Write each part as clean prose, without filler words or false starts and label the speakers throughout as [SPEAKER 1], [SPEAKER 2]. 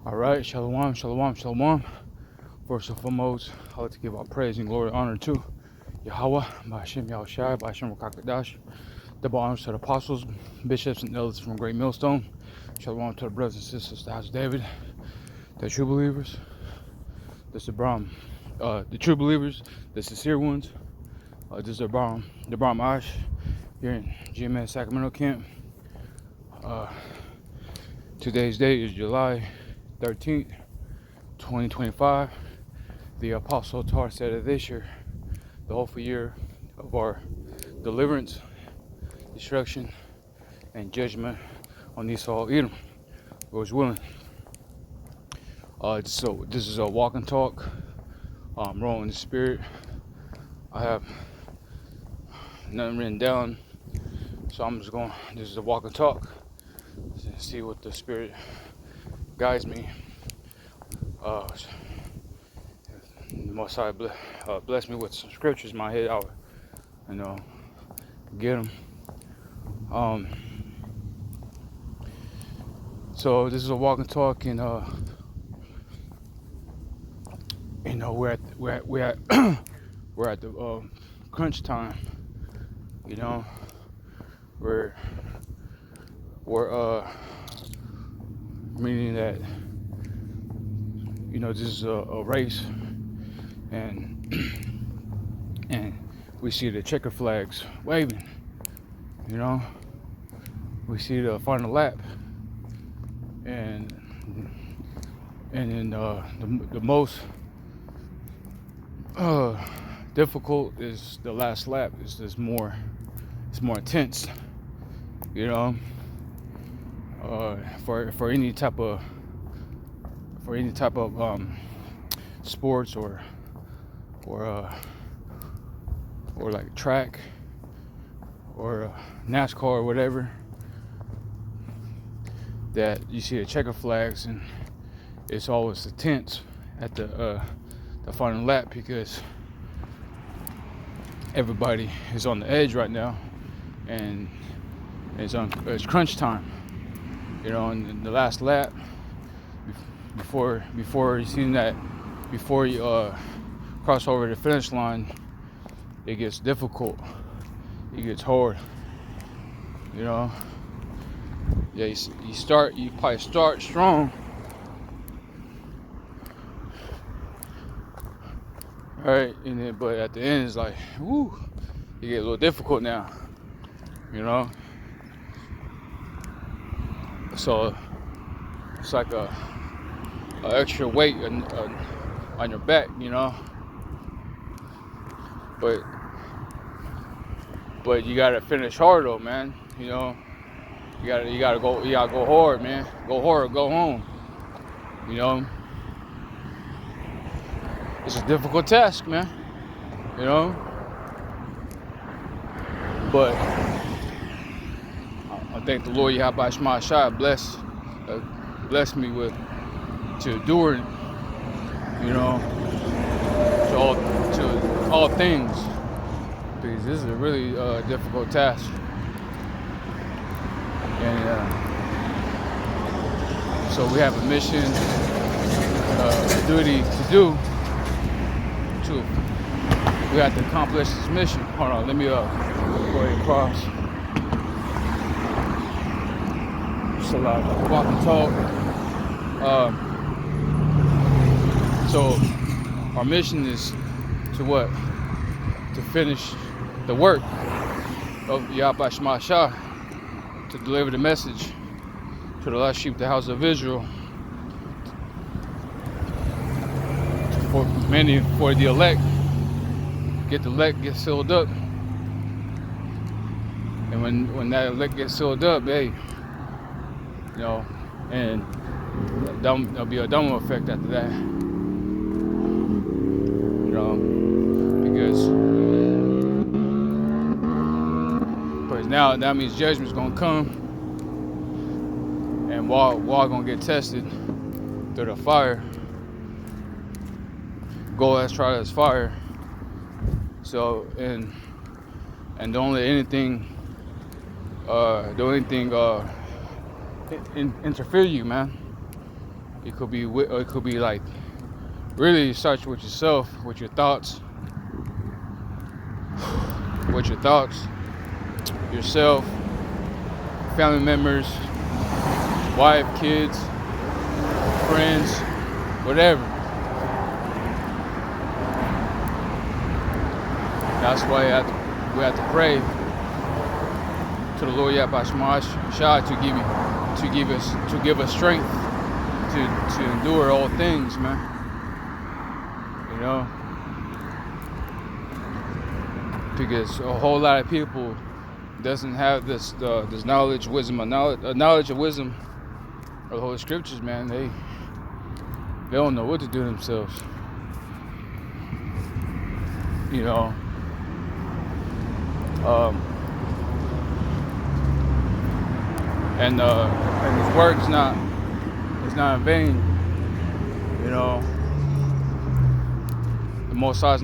[SPEAKER 1] All right, shalom, shalom, shalom. First and foremost, I like to give all praise and glory and honor to Yahweh, Ba'ashem Yahushai, Ba'ashem Rakakadash. Double honors to the apostles, bishops, and elders from Great Millstone. Shalom to the brothers and sisters, the house of David, the true believers, the Sabram, the true believers, the sincere ones. This is the Bram Ash here in GMS Sacramento camp. Today's date is July 13th, 2025. The Apostle Tar said of this year, the hopeful year of our deliverance, destruction, and judgment on Esau Edom, Lord's willing. So this is a walk and talk. I'm rolling in the spirit. I have nothing written down, so I'm just going. This is a walk and talk. See what the spirit guides me. The Most High bless me with some scriptures in my head. I'll, get them. So this is a walk and talk, and we're at we're at the crunch time. We're meaning that this is a race, and we see the checker flags waving. We see the final lap, and then the most difficult is the last lap. It's more intense, for any type of sports or like track or NASCAR or whatever, that you see the checker flags, and it's always tense at the final lap, because everybody is on the edge right now, and it's crunch time. In the last lap, before you see that, before you cross over the finish line, it gets difficult. It gets hard. Yeah, you probably start strong, right? But at the end, it's like, whoo, it gets a little difficult now, So it's like a extra weight on your back, But you gotta finish hard though, man. You gotta go hard, man. Go hard, go home. It's a difficult task, man. But I thank the Lord Yahweh Shema Shai bless me to endure it, to all things, because this is a really difficult task, and so we have a mission, a duty to do. We have to accomplish this mission. Hold on, let me go ahead and cross. So walk and talk. So our mission is to finish the work of Yahweh Shema Shah, to deliver the message to the lost sheep, the house of Israel, for the elect, get sealed up, and when that elect gets sealed up, hey, and there'll be a domino effect after that, because now that means judgment's gonna come, and we're all gonna get tested through the fire. Gold as tried as fire. So and don't let anything interfere you, man. It could be like really start with yourself, with your thoughts, yourself, family members, wife, kids, friends, whatever. That's why we have to pray to the Lord Yahweh Shai to give us strength to endure all things, man. You know, because a whole lot of people doesn't have this knowledge of wisdom of the Holy Scriptures, man. They don't know what to do themselves. You know. And his work is not in vain. You know, the Most High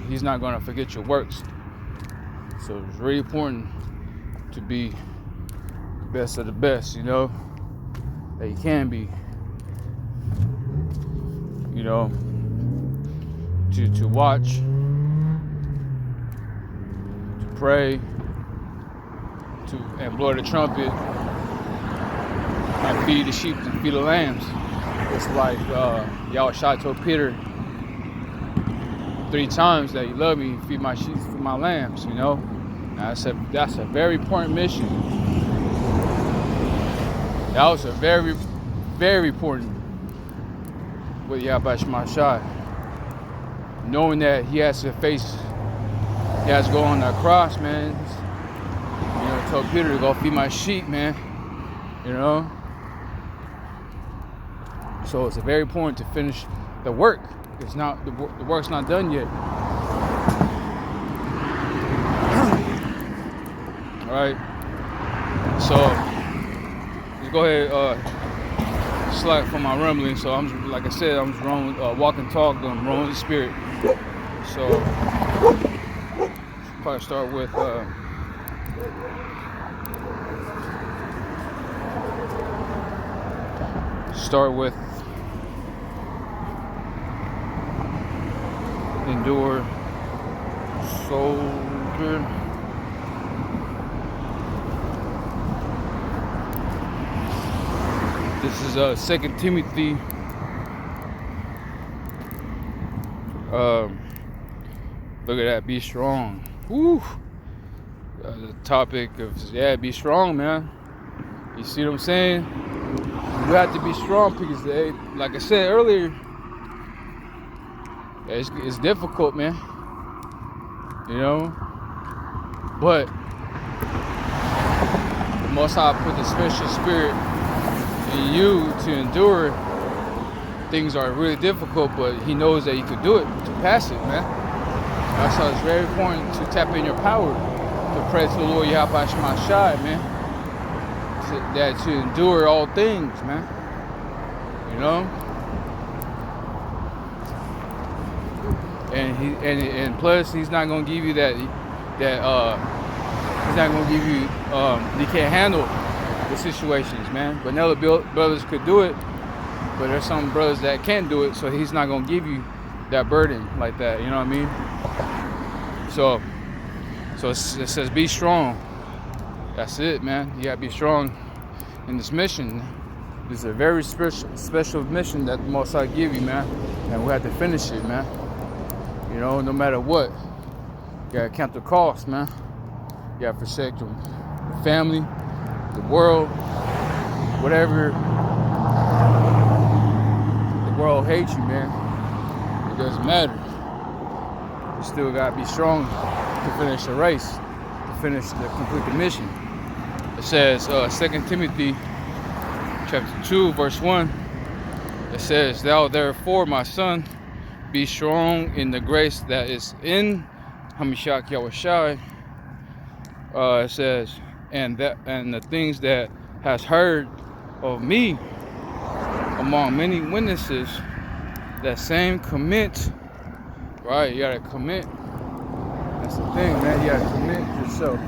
[SPEAKER 1] He's not going to forget your works. So it's really important to be the best of the best, you know, that you can be. You know, to watch, to pray, and blow the trumpet, and feed the sheep and feed the lambs. It's like Yahweh Shai told Peter 3 times that you love me, feed my sheep, feed my lambs, you know. That's a very important mission. That was a very, very important with Yahweh Shai. Knowing that he has to go on that cross, man. You know, told Peter to go feed my sheep, man. You know? So it's very important to finish the work. It's not the work's not done yet. Alright. So let's go ahead slack for my rumbling. So I'm just, like I said, I'm just rolling, walk and talk, I'm rolling the spirit. So probably start with endure soldier. This is 2 Timothy look at that, be strong. Woo! The topic of, be strong, man. You see what I'm saying? You have to be strong because like I said earlier, it's difficult, man. You know? But the Most High put the special spirit in you to endure. Things are really difficult, but he knows that you could do it, to pass it, man. That's why it's very important to tap in your power, to pray to the Lord Yahweh Shai, man. To endure all things, man. You know? And plus he's not gonna give you that he's not gonna give you you can't handle the situations, man. But other brothers could do it, but there's some brothers that can't do it, so he's not gonna give you that burden like that, you know what I mean? So it says be strong. That's it, man. You gotta be strong in this mission. This is a very special mission that the Most High give you, man, and we have to finish it, man. You know, no matter what, you gotta count the cost, man. You gotta forsake your family, the world, whatever. The world hates you, man. It doesn't matter. You still gotta be strong to finish the race, to complete the mission. It says 2 Timothy chapter 2, verse 1. It says, "Thou therefore, my son, be strong in the grace that is in Hamashiach Yahushua." It says, and the things that has heard of me among many witnesses, that same commit. Right, you gotta commit. That's the thing, man. You gotta commit yourself.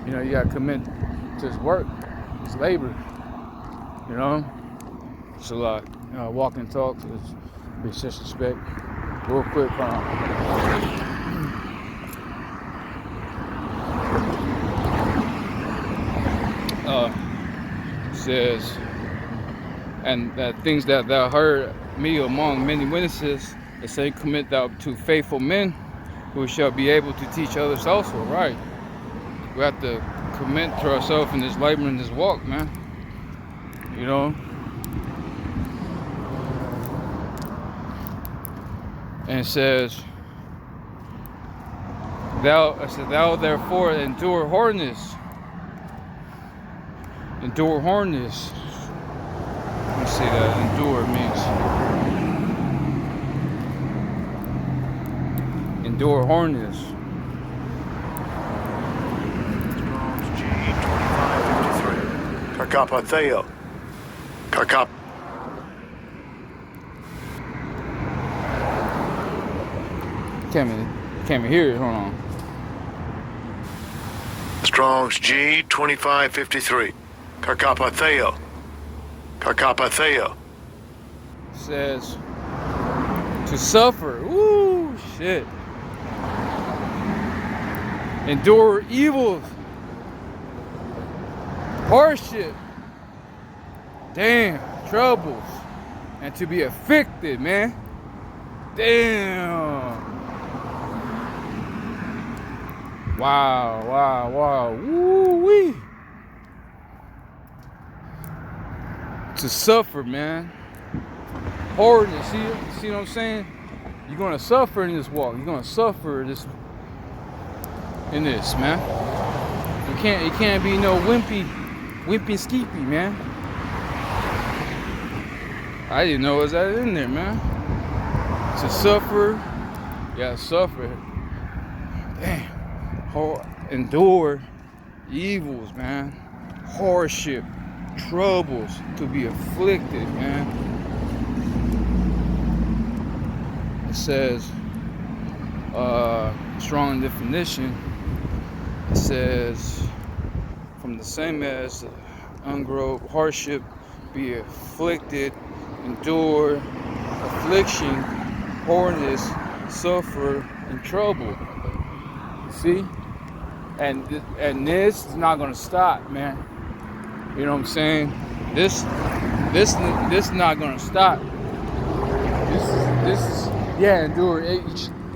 [SPEAKER 1] You know, you gotta commit to his work, his labor. You know, It's a lot. Walk and talk is disrespect. Real quick, says, and that things that thou heard me among many witnesses, the same commit thou to faithful men who shall be able to teach others also. Right. We have to commit to ourselves in this labor and this walk, man. You know. And it says, thou therefore endure hardness. Endure hardness. Let me see that endure means. Endure hardness.
[SPEAKER 2] G2553. Carcapatheo. Carcap.
[SPEAKER 1] Can't hear it. Hold on.
[SPEAKER 2] Strong's G2553. Carcapatheo. Carcapatheo.
[SPEAKER 1] Says to suffer. Ooh, shit. Endure evils. Hardship. Damn. Troubles. And to be afflicted, man. Damn. Wow. Woo-wee. To suffer, man. Hardness. See what I'm saying? You're gonna suffer in this walk. You're gonna suffer in this, man. It can't be no wimpy skeepy, man. I didn't know it was that in there, man. To suffer, you gotta suffer. Damn. Endure evils, man. Hardship, troubles, to be afflicted, man. It says, strong definition. It says, from the same as ungrow, hardship, be afflicted, endure, affliction, hardness, suffer, and trouble. See? And this is not gonna stop, man. You know what I'm saying? This is not gonna stop. This is endure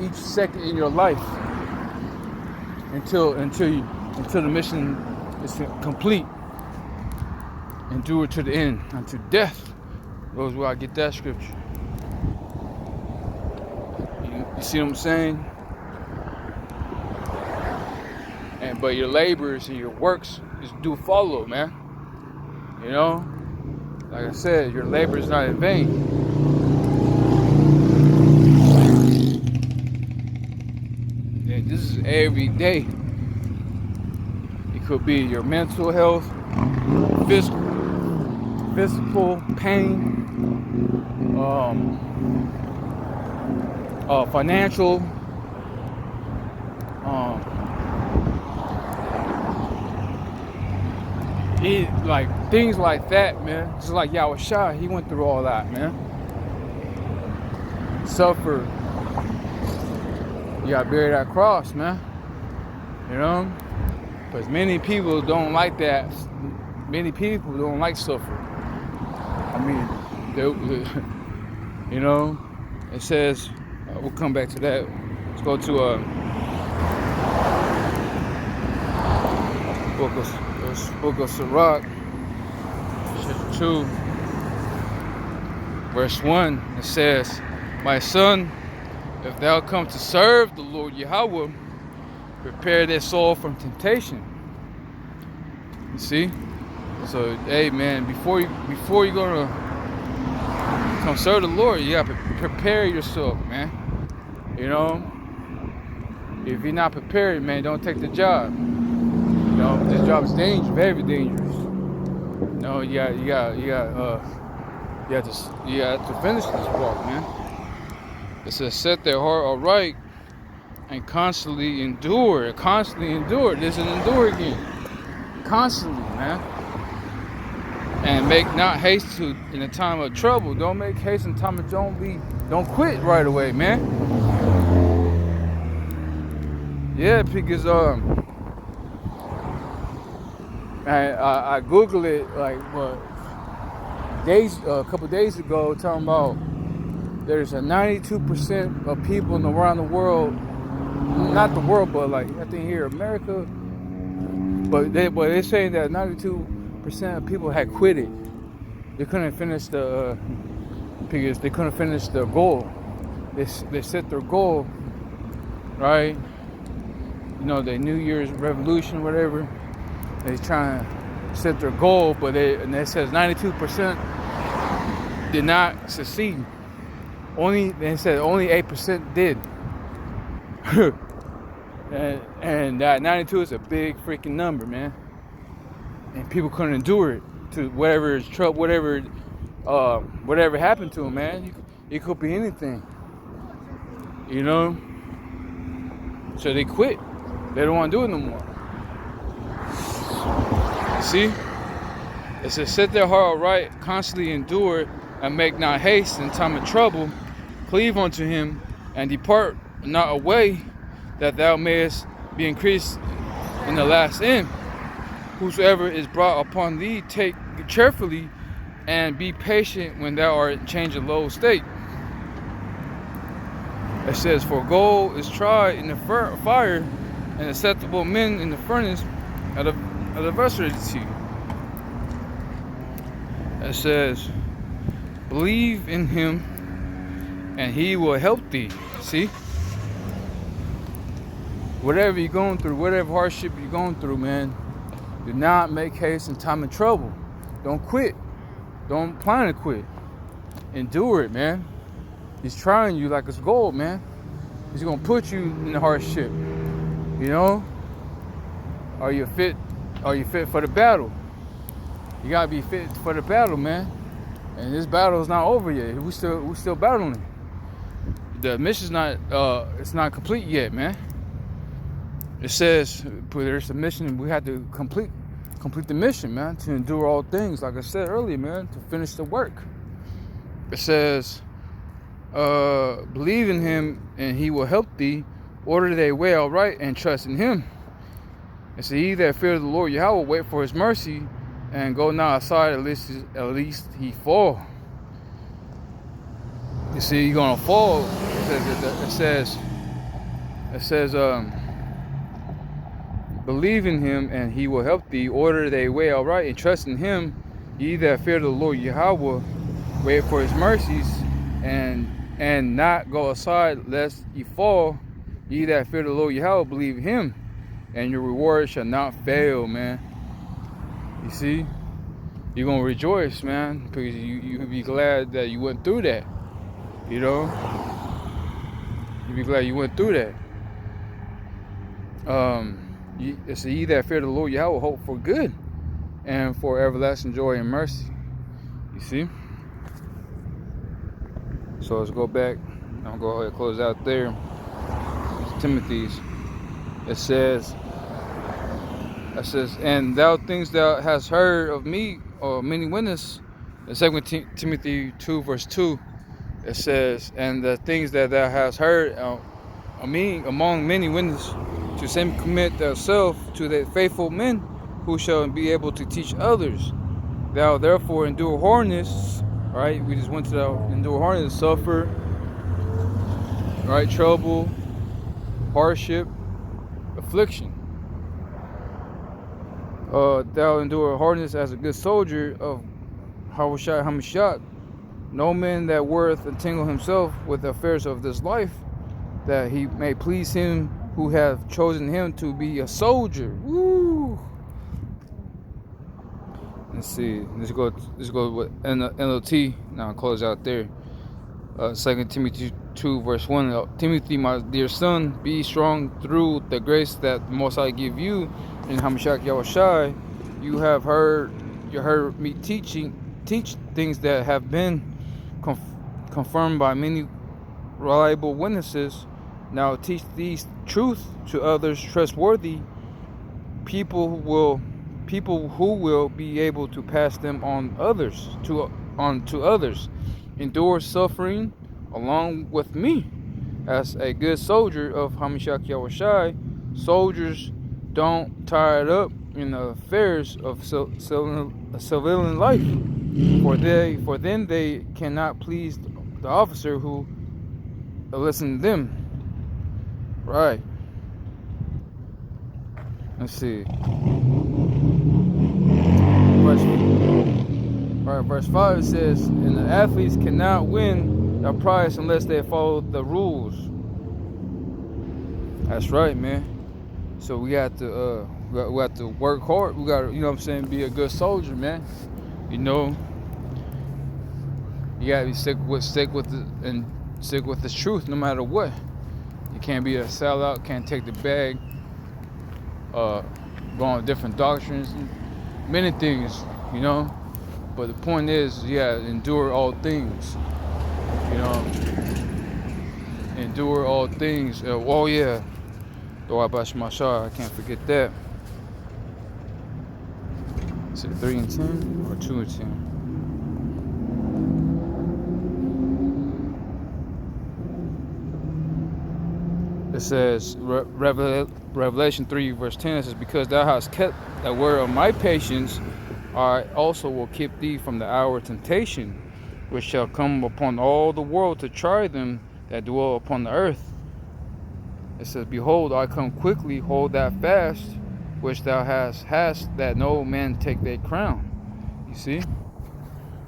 [SPEAKER 1] each second in your life until the mission is complete. Endure to the end, unto death. Those where I get that scripture. You see what I'm saying? But your labors and your works do follow, man. You know, like I said, your labor is not in vain. And this is every day. It could be your mental health, physical pain, financial, like things like that, man. Just like Yahushua, he went through all that, man. Suffer. You gotta bear that cross, man. You know? Because many people don't like that. Many people don't like suffering. I mean, you know, it says, we'll come back to that. Let's go to Book of Sirach, chapter 2, verse 1. It says, my son, if thou come to serve the Lord Yahweh, prepare thy soul from temptation. You see? So, hey man, before you're gonna come serve the Lord, you gotta prepare yourself, man. You know? If you're not prepared, man, don't take the job. You know, this job is dangerous, very dangerous. You know, you have to finish this walk, man. It says, set their heart aright and constantly endure. Constantly endure. There's an endure again. Constantly, man. and make not haste to in a time of trouble. Don't make haste in time of don't quit right away, man. Yeah, because I Googled it like a couple days ago, talking about there's a 92% of people around the world, not the world, but like I think here America, but they're saying that 92% of people had quit it. They couldn't finish because they couldn't finish their goal. They set their goal, right? You know, the New Year's revolution, whatever. They trying to set their goal, but it says 92% did not succeed. They said only 8% did. and that 92 is a big freaking number, man. And people couldn't endure it to whatever happened to them, man. It could be anything, you know. So they quit. They don't want to do it no more. See? It says, set their heart right, constantly endure, and make not haste in time of trouble. Cleave unto him, and depart not away, that thou mayest be increased in the last end. Whosoever is brought upon thee, take cheerfully, and be patient when thou art in change of low state. It says, for gold is tried in the fire, and acceptable men in the furnace of adversity. It says, believe in him, and he will help thee. See? Whatever you're going through, whatever hardship you're going through, man, do not make haste in time of trouble. Don't quit. Don't plan to quit. Endure it, man. He's trying you like it's gold, man. He's going to put you in the hardship. You know? Are you fit for the battle? You got to be fit for the battle, man. And this battle is not over yet. We're still battling. The mission's it's not complete yet, man. It says there's a mission, and we have to complete the mission, man, to endure all things, like I said earlier, man, to finish the work. It says, believe in him, and he will help thee. Order thy way aright, and trust in him. It says, he that fear the Lord Yahweh, wait for his mercy, and go not aside, at least he fall. You see, you're gonna fall. It says, believe in him, and he will help thee. Order thy way aright, and trust in him. Ye that fear the Lord Yahweh, wait for his mercies, and not go aside lest ye fall. Ye that fear the Lord Yahweh, believe him, and your reward shall not fail, man. You see, you're gonna rejoice, man, because you be glad that you went through that. You know, you be glad you went through that. It's ye that fear the Lord Yahweh, hope for good, and for everlasting joy and mercy. You see? So let's go back. I'll go ahead and close out there. It's Timothy's. It says, and thou things thou hast heard of me, or many witnesses. In 2 Timothy 2 verse 2, it says, and the things that thou hast heard of me among many witnesses, to same commit thyself to the faithful men who shall be able to teach others. Thou therefore endure hardness, right? We just went to the endure hardness, suffer, right? Trouble, hardship, affliction. Thou endure hardness as a good soldier of Hamashiach. No man that worth entangle himself with the affairs of this life, that he may please him who have chosen him to be a soldier. Woo! Let's see. Let's go with NLT. Now I'll close out there. 2 Timothy 2 verse 1. Timothy, my dear son, be strong through the grace that the Most High give you in Hamashiach Yahushai. You heard me teach things that have been confirmed by many reliable witnesses. Now teach these truth to others trustworthy people who will people who will be able to pass them on to others. Endure suffering along with me. As a good soldier of Hamashiach Yahushai, soldiers don't tie it up in the affairs of civilian life, for then they cannot please the officer who listen to them. Right. Let's see. Verse 5 says, and the athletes cannot win a prize unless they follow the rules. That's right, man. So we got to work hard. We got to, you know what I'm saying, be a good soldier, man. You know, you gotta be stick with the truth no matter what. You can't be a sellout, can't take the bag, go on different doctrines, many things, you know. But the point is, endure all things, you know. Endure all things. Oh yeah, Dua Bashmashar, I can't forget that. Is it 3 and 10 or 2 and 10? It says, Revelation 3 verse 10, it says, because thou hast kept the word of my patience, I also will keep thee from the hour of temptation, which shall come upon all the world to try them that dwell upon the earth. It says, behold, I come quickly, hold that fast, which thou hast, that no man take thy crown. You see?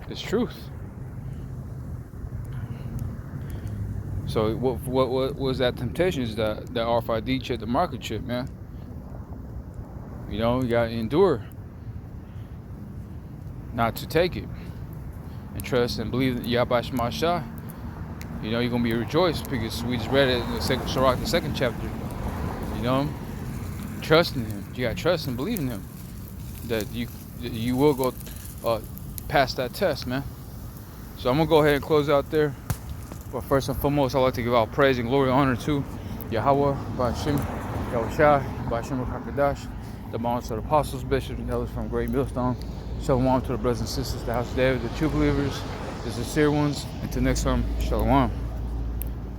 [SPEAKER 1] It's truth. So what was that temptation? Is that RFID chip, the market chip, man. You know, you gotta endure not to take it, and trust and believe that Yahweh Shemashah. You know, you're gonna be rejoiced because we just read it in the Sirach, the 2nd chapter. You know, trust in Him. You gotta trust and believe in Him that you will go past that test, man. So I'm gonna go ahead and close out there. But first and foremost, I'd like to give all praise and glory and honor to Yahweh, Ba'ashem, Yahushua, Ba'ashem Rakakadash, the bonds of the apostles, bishops, and elders from Great Millstone. Shalom to the brothers and sisters, the house of David, the true believers, the sincere ones, until next time, Shalom.